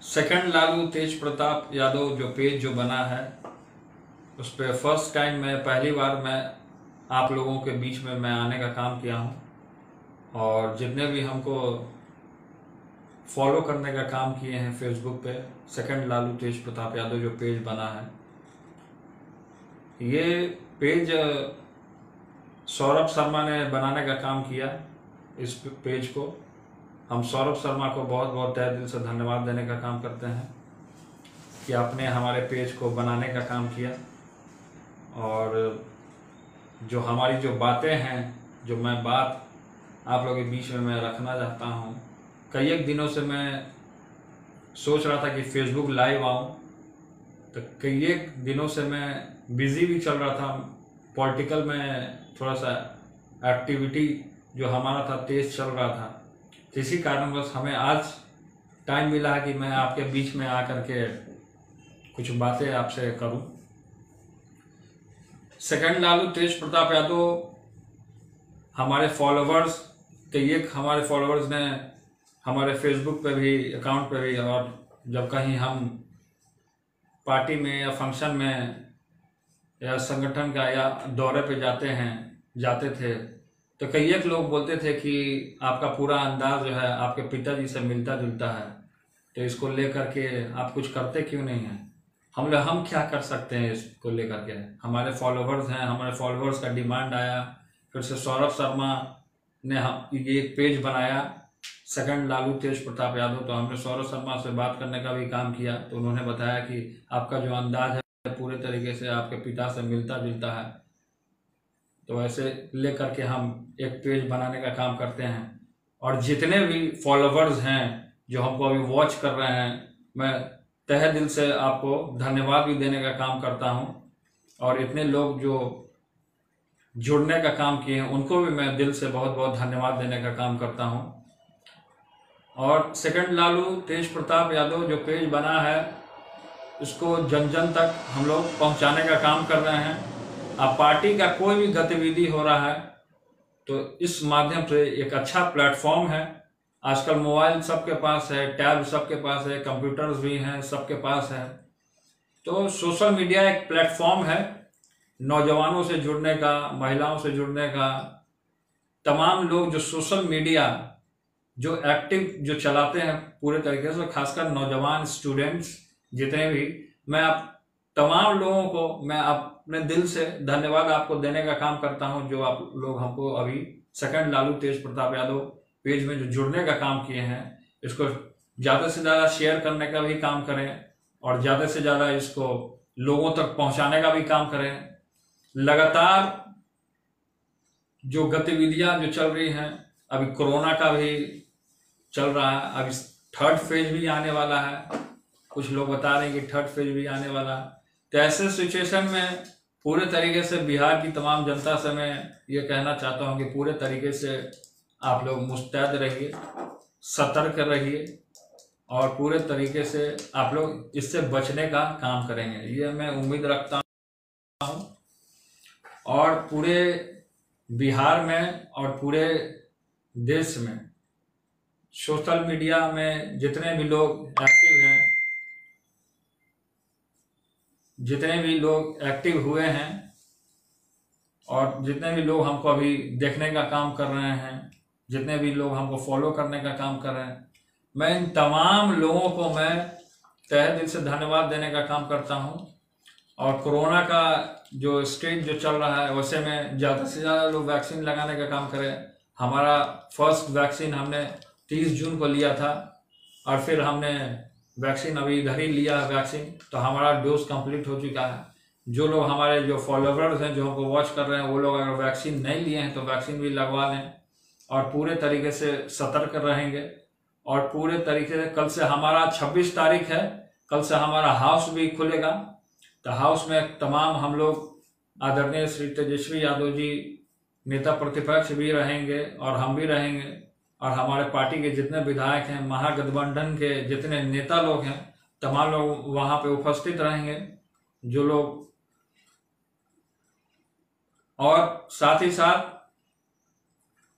Second Lalu तेज प्रताप यादव जो page जो बना है उस पर फर्स्ट टाइम मैं पहली बार मैं आप लोगों के बीच में मैं आने का काम किया हूँ। और जितने भी हमको फॉलो करने का काम किए हैं फेसबुक पे सेकंड लालू तेज प्रताप यादव जो पेज बना है, ये पेज सौरभ शर्मा ने बनाने का काम किया। इस पेज को हम सौरभ शर्मा को बहुत बहुत तहे दिल से धन्यवाद देने का काम करते हैं कि आपने हमारे पेज को बनाने का काम किया। और जो हमारी जो बातें हैं, जो मैं बात आप लोगों के बीच में मैं रखना चाहता हूँ, कई एक दिनों से मैं सोच रहा था कि फेसबुक लाइव आऊँ, तो कई एक दिनों से मैं बिज़ी भी चल रहा था। पॉलिटिकल में थोड़ा सा एक्टिविटी जो हमारा था तेज चल रहा था, तो इसी कारणवश हमें आज टाइम मिला है कि मैं आपके बीच में आकर के कुछ बातें आपसे करूं। सेकंड लालू तेज प्रताप यादव हमारे फॉलोवर्स, कई एक हमारे फॉलोवर्स ने हमारे फेसबुक पे भी, अकाउंट पे भी, और जब कहीं हम पार्टी में या फंक्शन में या संगठन का या दौरे पे जाते थे, तो कई एक लोग बोलते थे कि आपका पूरा अंदाज जो है आपके पिताजी से मिलता जुलता है, तो इसको लेकर के आप कुछ करते क्यों नहीं हैं। हम क्या कर सकते हैं इसको लेकर के। हमारे फॉलोवर्स हैं, हमारे फॉलोवर्स का डिमांड आया, फिर से सौरभ शर्मा ने ये एक पेज बनाया सेकंड लालू तेज प्रताप यादव। तो हमने सौरभ शर्मा से बात करने का भी काम किया, तो उन्होंने बताया कि आपका जो अंदाज है पूरे तरीके से आपके पिता से मिलता जुलता है। तो ऐसे लेकर के हम एक पेज बनाने का काम करते हैं। और जितने भी फॉलोवर्स हैं जो हमको अभी वॉच कर रहे हैं, मैं तहे दिल से आपको धन्यवाद भी देने का काम करता हूं। और इतने लोग जो जुड़ने का काम किए हैं उनको भी मैं दिल से बहुत बहुत धन्यवाद देने का काम करता हूं। और सेकंड लालू तेज प्रताप यादव जो पेज बना है, उसको जन जन तक हम लोग पहुंचाने का काम कर रहे हैं। अब पार्टी का कोई भी गतिविधि हो रहा है तो इस माध्यम से एक अच्छा प्लेटफॉर्म है। आजकल मोबाइल सबके पास है, टैब सबके पास है, कंप्यूटर्स भी हैं, सबके पास है। तो सोशल मीडिया एक प्लेटफॉर्म है नौजवानों से जुड़ने का, महिलाओं से जुड़ने का। तमाम लोग जो सोशल मीडिया जो एक्टिव जो चलाते हैं पूरे तरीके से, खासकर नौजवान स्टूडेंट्स जितने भी, मैं आप तमाम लोगों को मैं अपने दिल से धन्यवाद आपको देने का काम करता हूं, जो आप लोग हमको अभी सेकंड लालू तेज प्रताप यादव पेज में जो जुड़ने का काम किए हैं। इसको ज़्यादा से ज़्यादा शेयर करने का भी काम करें और ज़्यादा से ज़्यादा इसको लोगों तक पहुंचाने का भी काम करें। लगातार जो गतिविधियां जो चल रही हैं, अभी कोरोना का भी चल रहा है, अभी थर्ड फेज भी आने वाला है, कुछ लोग बता रहे हैं कि थर्ड फेज भी आने वाला है। तो ऐसे सिचुएशन में पूरे तरीके से बिहार की तमाम जनता से मैं ये कहना चाहता हूं कि पूरे तरीके से आप लोग मुस्तैद रहिए, सतर्क रहिए और पूरे तरीके से आप लोग इससे बचने का काम करेंगे, ये मैं उम्मीद रखता हूं। और पूरे बिहार में और पूरे देश में सोशल मीडिया में जितने भी लोग एक्टिव हैं, जितने भी लोग एक्टिव हुए हैं और जितने भी लोग हमको अभी देखने का काम कर रहे हैं, जितने भी लोग हमको फॉलो करने का काम कर रहे हैं, मैं इन तमाम लोगों को मैं तहे दिल से धन्यवाद देने का काम करता हूं। और कोरोना का जो स्टेज जो चल रहा है, वैसे में ज़्यादा से ज़्यादा लोग वैक्सीन लगाने का काम करें। हमारा फर्स्ट वैक्सीन हमने 30 जून को लिया था और फिर हमने वैक्सीन अभी इधर ही लिया है वैक्सीन, तो हमारा डोज कंप्लीट हो चुका है। जो लोग हमारे जो फॉलोवर्स हैं जो हमको वॉच कर रहे हैं, वो लोग अगर वैक्सीन नहीं लिए हैं तो वैक्सीन भी लगवा लें और पूरे तरीके से सतर्क रहेंगे। और पूरे तरीके से कल से हमारा 26 तारीख है, कल से हमारा हाउस भी खुलेगा। तो हाउस में तमाम हम लोग आदरणीय श्री तेजस्वी यादव जी नेता प्रतिपक्ष भी रहेंगे और हम भी रहेंगे, और हमारे पार्टी के जितने विधायक हैं, महागठबंधन के जितने नेता लोग हैं, तमाम लोग वहां पे उपस्थित रहेंगे। जो लोग, और साथ ही साथ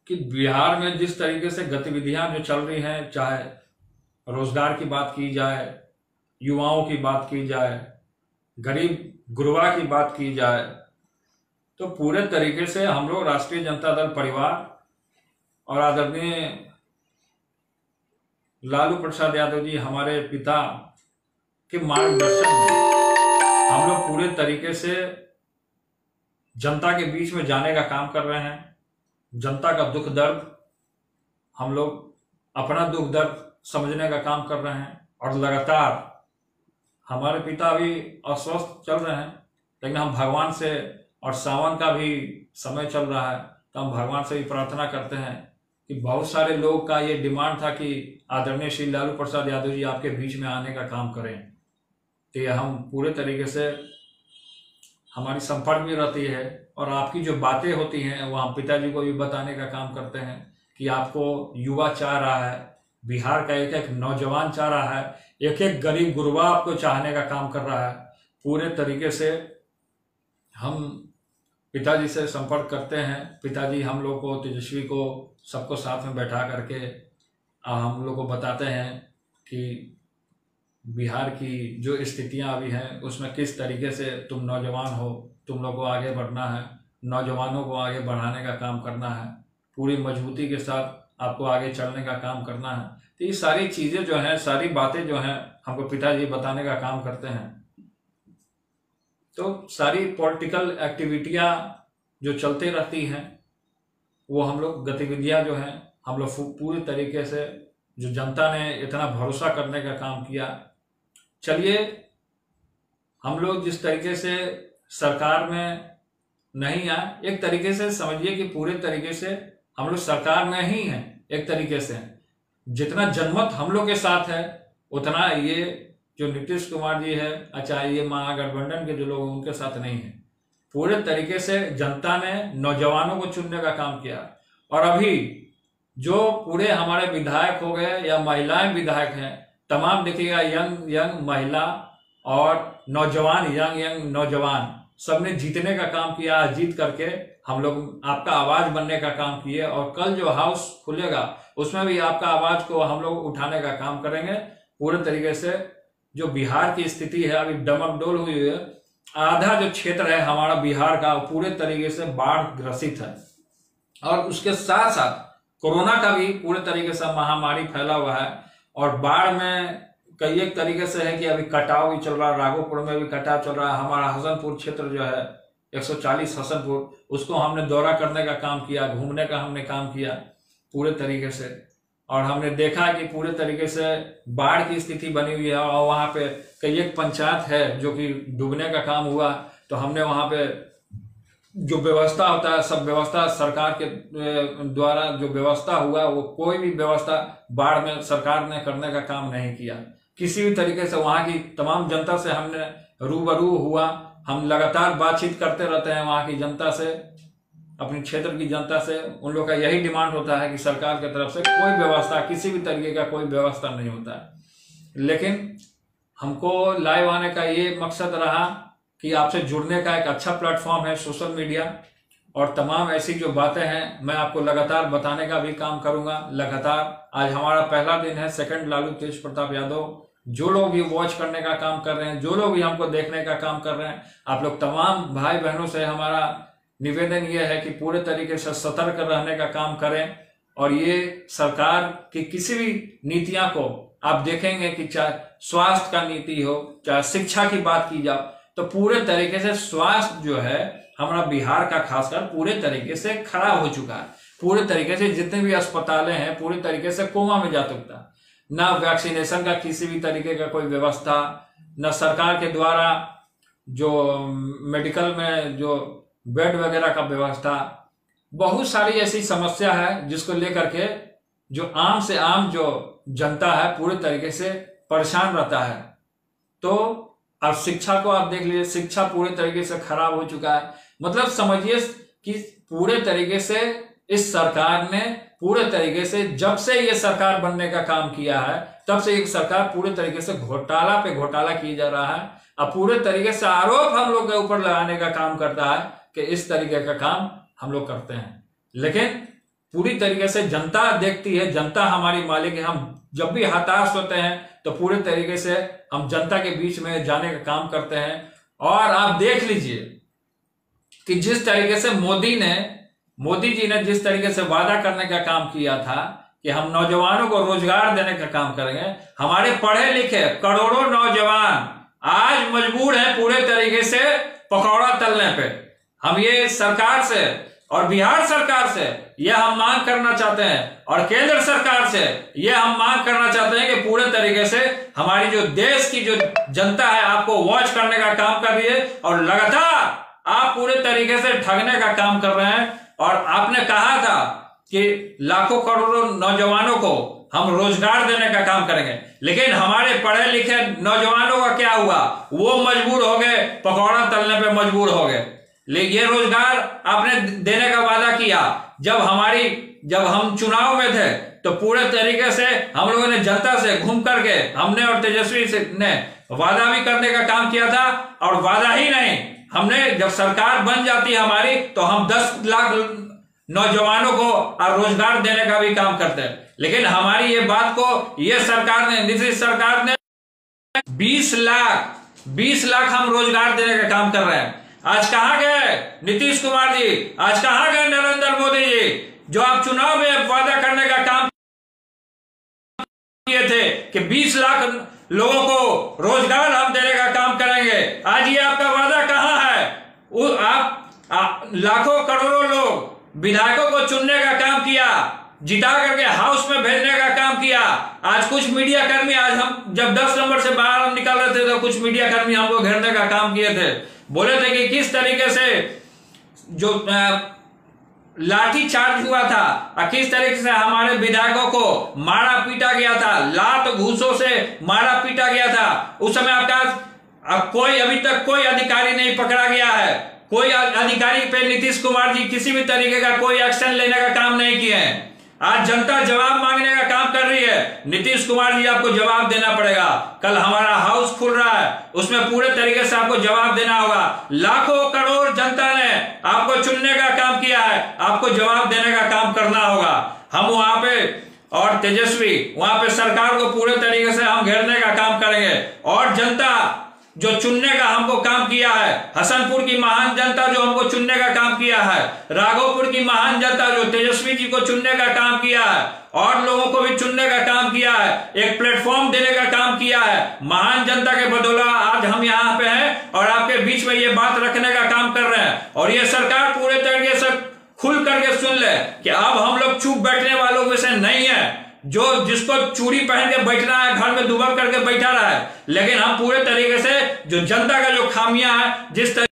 कि बिहार में जिस तरीके से गतिविधियां जो चल रही हैं, चाहे रोजगार की बात की जाए, युवाओं की बात की जाए, गरीब गुरबा की बात की जाए, तो पूरे तरीके से हम लोग राष्ट्रीय जनता दल परिवार और आदरणीय लालू प्रसाद यादव जी हमारे पिता के मार्गदर्शन में हम लोग पूरे तरीके से जनता के बीच में जाने का काम कर रहे हैं। जनता का दुख दर्द हम लोग अपना दुख दर्द समझने का काम कर रहे हैं और लगातार हमारे पिता अभी अस्वस्थ चल रहे हैं, लेकिन हम भगवान से, और सावन का भी समय चल रहा है, तो हम भगवान से भी प्रार्थना करते हैं कि बहुत सारे लोग का ये डिमांड था कि आदरणीय श्री लालू प्रसाद यादव जी आपके बीच में आने का काम करें। तो ये हम पूरे तरीके से हमारी संपर्क भी रहती है और आपकी जो बातें होती हैं वो हम पिताजी को भी बताने का काम करते हैं कि आपको युवा चाह रहा है, बिहार का एक एक नौजवान चाह रहा है, एक एक गरीब गुरबा आपको चाहने का काम कर रहा है। पूरे तरीके से हम पिताजी से संपर्क करते हैं। पिताजी हम लोग को, तेजस्वी को, सबको साथ में बैठा करके हम लोग को बताते हैं कि बिहार की जो स्थितियां अभी हैं उसमें किस तरीके से तुम नौजवान हो, तुम लोग को आगे बढ़ना है, नौजवानों को आगे बढ़ाने का काम करना है, पूरी मजबूती के साथ आपको आगे चलने का काम करना है। तो ये सारी चीज़ें जो हैं, सारी बातें जो हैं, हमको पिताजी बताने का काम करते हैं। तो सारी पॉलिटिकल एक्टिविटियां जो चलती रहती हैं वो हम लोग गतिविधियां जो हैं हम लोग पूरी तरीके से, जो जनता ने इतना भरोसा करने का काम किया, चलिए हम लोग जिस तरीके से सरकार में नहीं आए, एक तरीके से समझिए कि पूरे तरीके से हम लोग सरकार में ही हैं। एक तरीके से जितना जनमत हम लोग के साथ है उतना ये जो नीतीश कुमार जी है, अच्छा ये महागठबंधन के जो लोग उनके साथ नहीं है। पूरे तरीके से जनता ने नौजवानों को चुनने का काम किया। और अभी जो पूरे हमारे विधायक हो गए या महिलाएं विधायक हैं, तमाम देखिएगा यंग महिला और नौजवान, यंग नौजवान सबने जीतने का काम किया। जीत करके हम लोग आपका आवाज बनने का काम किए और कल जो हाउस खुलेगा उसमें भी आपका आवाज को हम लोग उठाने का काम करेंगे। पूरे तरीके से जो बिहार की स्थिति है अभी डमकडोल हुई है, आधा जो क्षेत्र है हमारा बिहार का पूरे तरीके से बाढ़ ग्रसित है। और उसके साथ साथ कोरोना का भी पूरे तरीके से महामारी फैला हुआ है। और बाढ़ में कई एक तरीके से है कि अभी कटाव भी चल रहा है, राघोपुर में भी कटाव चल रहा है। हमारा हसनपुर क्षेत्र जो है 140 हसनपुर, उसको हमने दौरा करने का काम किया, घूमने का हमने काम किया पूरे तरीके से। और हमने देखा कि पूरे तरीके से बाढ़ की स्थिति बनी हुई है और वहां पे कई एक पंचायत है जो कि डूबने का काम हुआ। तो हमने वहां पे जो व्यवस्था होता है, सब व्यवस्था सरकार के द्वारा जो व्यवस्था हुआ, वो कोई भी व्यवस्था बाढ़ में सरकार ने करने का काम नहीं किया। किसी भी तरीके से वहां की तमाम जनता से हमने रूबरू हुआ। हम लगातार बातचीत करते रहते हैं वहां की जनता से, अपने क्षेत्र की जनता से। उन लोग का यही डिमांड होता है कि सरकार की तरफ से कोई व्यवस्था, किसी भी तरीके का कोई व्यवस्था नहीं होता है। लेकिन हमको लाइव आने का ये मकसद रहा कि आपसे जुड़ने का एक अच्छा प्लेटफॉर्म है सोशल मीडिया, और तमाम ऐसी जो बातें हैं मैं आपको लगातार बताने का भी काम करूंगा। लगातार आज हमारा पहला दिन है, सेकंड लालू तेज प्रताप यादव। जो लोग भी वॉच करने का काम कर रहे हैं, जो लोग भी हमको देखने का काम कर रहे हैं, आप लोग तमाम भाई बहनों से हमारा निवेदन यह है कि पूरे तरीके से सतर्क रहने का काम करें। और ये सरकार की किसी भी नीतियां को आप देखेंगे कि चाहे स्वास्थ्य का नीति हो, चाहे शिक्षा की बात की जाए, तो पूरे तरीके से स्वास्थ्य जो है हमारा बिहार का खासकर पूरे तरीके से खराब हो चुका है। पूरे तरीके से जितने भी अस्पतालें हैं पूरे तरीके से कोमा में जा चुका है। ना वैक्सीनेशन का किसी भी तरीके का कोई व्यवस्था, न सरकार के द्वारा जो मेडिकल में जो बेड वगैरह का व्यवस्था। बहुत सारी ऐसी समस्या है जिसको लेकर के जो आम से आम जो जनता है पूरे तरीके से परेशान रहता है। तो अब शिक्षा को आप देख लीजिए, शिक्षा पूरे तरीके से खराब हो चुका है। मतलब समझिए कि पूरे तरीके से इस सरकार ने पूरे तरीके से, जब से ये सरकार बनने का काम किया है तब से एक सरकार पूरे तरीके से घोटाला पे घोटाला किया जा रहा है। अब पूरे तरीके से आरोप हम लोग के ऊपर लगाने का काम करता है कि इस तरीके का काम हम लोग करते हैं। लेकिन पूरी तरीके से जनता देखती है, जनता हमारी मालिक है। हम जब भी हताश होते हैं तो पूरे तरीके से हम जनता के बीच में जाने का काम करते हैं। और आप देख लीजिए कि जिस तरीके से मोदी जी ने जिस तरीके से वादा करने का काम किया था कि हम नौजवानों को रोजगार देने का काम करेंगे, हमारे पढ़े लिखे करोड़ों नौजवान आज मजबूर हैं पूरे तरीके से पकौड़ा तलने पे। हम ये सरकार से और बिहार सरकार से यह हम मांग करना चाहते हैं और केंद्र सरकार से यह हम मांग करना चाहते हैं कि पूरे तरीके से हमारी जो देश की जो जनता है आपको वॉच करने का काम कर रही है और लगातार आप पूरे तरीके से ठगने का काम कर रहे हैं। और आपने कहा था कि लाखों करोड़ों नौजवानों को हम रोजगार देने का काम करेंगे, लेकिन हमारे पढ़े लिखे नौजवानों का क्या हुआ? वो मजबूर हो गए, पकौड़ा तलने पे मजबूर हो गए। लेकिन ये रोजगार आपने देने का वादा किया। जब हम चुनाव में थे तो पूरे तरीके से हम लोगों ने जनता से घूम करके हमने और तेजस्वी ने वादा भी करने का काम किया था। और वादा ही नहीं, हमने जब सरकार बन जाती है हमारी तो हम 10 लाख नौजवानों को रोजगार देने का भी काम करते हैं। लेकिन हमारी ये बात को ये सरकार ने, नीतीश सरकार ने 20 लाख हम रोजगार देने का काम कर रहे हैं। आज कहां गए नीतीश कुमार जी? आज कहां गए नरेंद्र मोदी जी, जो आप चुनाव में वादा करने का काम किए थे कि 20 लाख लोगों को रोजगार हम देने का काम करेंगे? आज ये आपका वादा कहां है? आप लाखों करोड़ों लोग विधायकों को चुनने का काम किया, जिता करके हाउस में भेजने का काम किया। आज कुछ मीडिया कर्मी, आज हम जब 10 नंबर से बाहर हम निकल रहे थे तो कुछ मीडिया कर्मी हमको घेरने का काम किए थे। बोले थे कि किस तरीके से जो लाठी चार्ज हुआ था और किस तरीके से हमारे विधायकों को मारा पीटा गया था, लात घूसों से मारा पीटा गया था। उस समय आपका कोई अभी तक कोई अधिकारी नहीं पकड़ा गया है। कोई अधिकारी पे नीतीश कुमार जी किसी भी तरीके का कोई एक्शन लेने का काम नहीं किए हैं। आज जनता जवाब मांगने का काम कर रही है। नीतीश कुमार जी आपको जवाब देना पड़ेगा। कल हमारा हाउस खुल रहा है, उसमें पूरे तरीके से आपको जवाब देना होगा। लाखों करोड़ जनता ने आपको चुनने का काम किया है, आपको जवाब देने का काम करना होगा। हम वहां पे और तेजस्वी वहां पे सरकार को पूरे तरीके से हम घेरने का काम करेंगे। और जनता जो चुनने का हमको काम किया है, हसनपुर की महान जनता जो हमको चुनने का काम किया है, राघोपुर की महान जनता जो तेजस्वी जी को चुनने का काम किया है और लोगों को भी चुनने का काम किया है, एक प्लेटफॉर्म देने का काम किया है, महान जनता के बदौलत आज हम यहाँ पे हैं और आपके बीच में ये बात रखने का काम कर रहे हैं। और ये सरकार पूरे तरीके से खुल करके सुन ले कि अब हम लोग चुप बैठने वालों में से नहीं है, जो जिसको चूड़ी पहन के बैठ रहा है, घर में दुबक करके बैठा रहा है। लेकिन हम पूरे तरीके से जो जनता का जो खामियां है, जिस